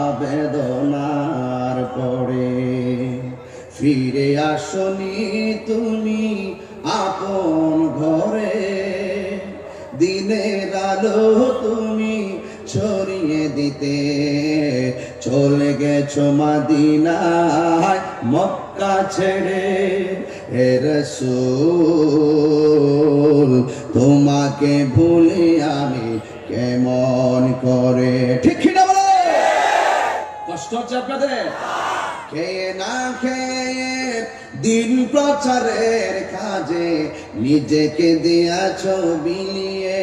আবেদনার পরে ফিরে আসনি তুমি আপন ঘরে, দিনের আলো তুমি ছড়িয়ে দিতে চলে গেছো মদিনায় মক্কা ছেড়ে। হে রাসূল তোমাকে ভুলি আমি কেমন করে। ঠিক কি না বলে? কষ্ট হচ্ছে আপনাদের? খেয়ে না খেয়ে দিন প্রচারের কাজে নিজেকে দিয়াছ বিলিয়ে,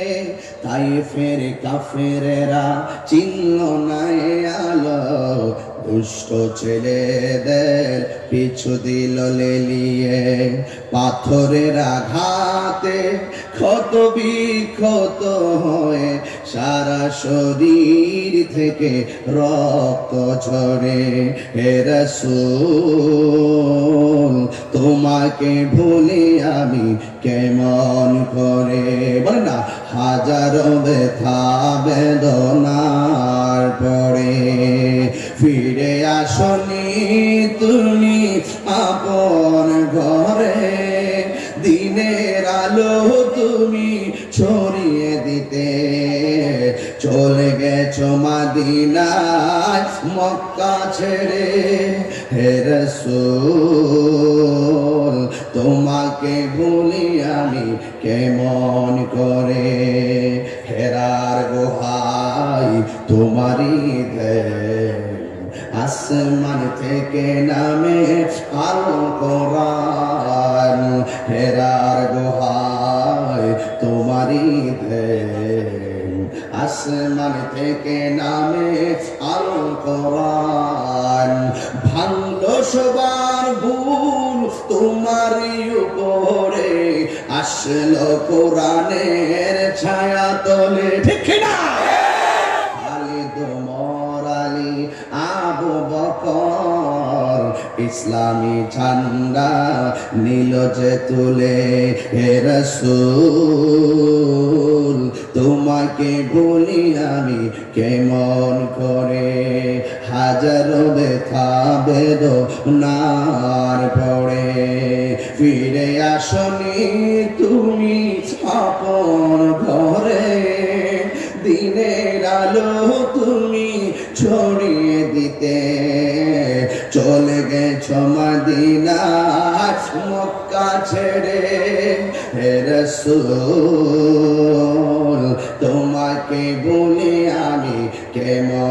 তাই ফের কাফেরেরা চিনল না এ আলো, দুষ্ট ছেলেদের পিছু দিল লেলিয়ে। পাথরের আঘাতে ক্ষত বিক্ষত হয়ে সারা শরীর থেকে রক্ত ঝরে। হে রাসূল তোমাকে ভুলি আমি কেমন করে। বলেন না, হাজারো ব্যথা বেদনার পরে ফিরে আসনি তুমি আপন ঘরে, দিনের আলো তুমি ছড়িয়ে দিতে চলে গেছো মদিনায় মক্কা ছেড়ে। হে রাসূল তোমাকে ভুলি আমি কেমন করে। হেরার গুহায় তোমারই দেন, আসমান থেকে নামে আল কোরআন। হেরার গুহায় তোমারই দেন, আসমান থেকে নামে আল কোরআন। ভাঙলো সবার ভুল তোমারই উপরে, আসলো কোরআনের ছায়া তলে। ঠিক না? খালিদ ওমর আলী আবু বকর ইসলামী ঝান্ডা নীল যে তুলে। হে রাসূল তোমাকে ভুলি আমি কেমন করে। হাজারো ব্যথা বেদনার পরে ফিরে আসনি তুমি আপন ঘরে, দিনের আলো তুমি ছড়িয়ে দিতে চলে গেছো মদিনায় মক্কা ছেড়ে। হে রাসূল তোমাকে বলি আমি কেমন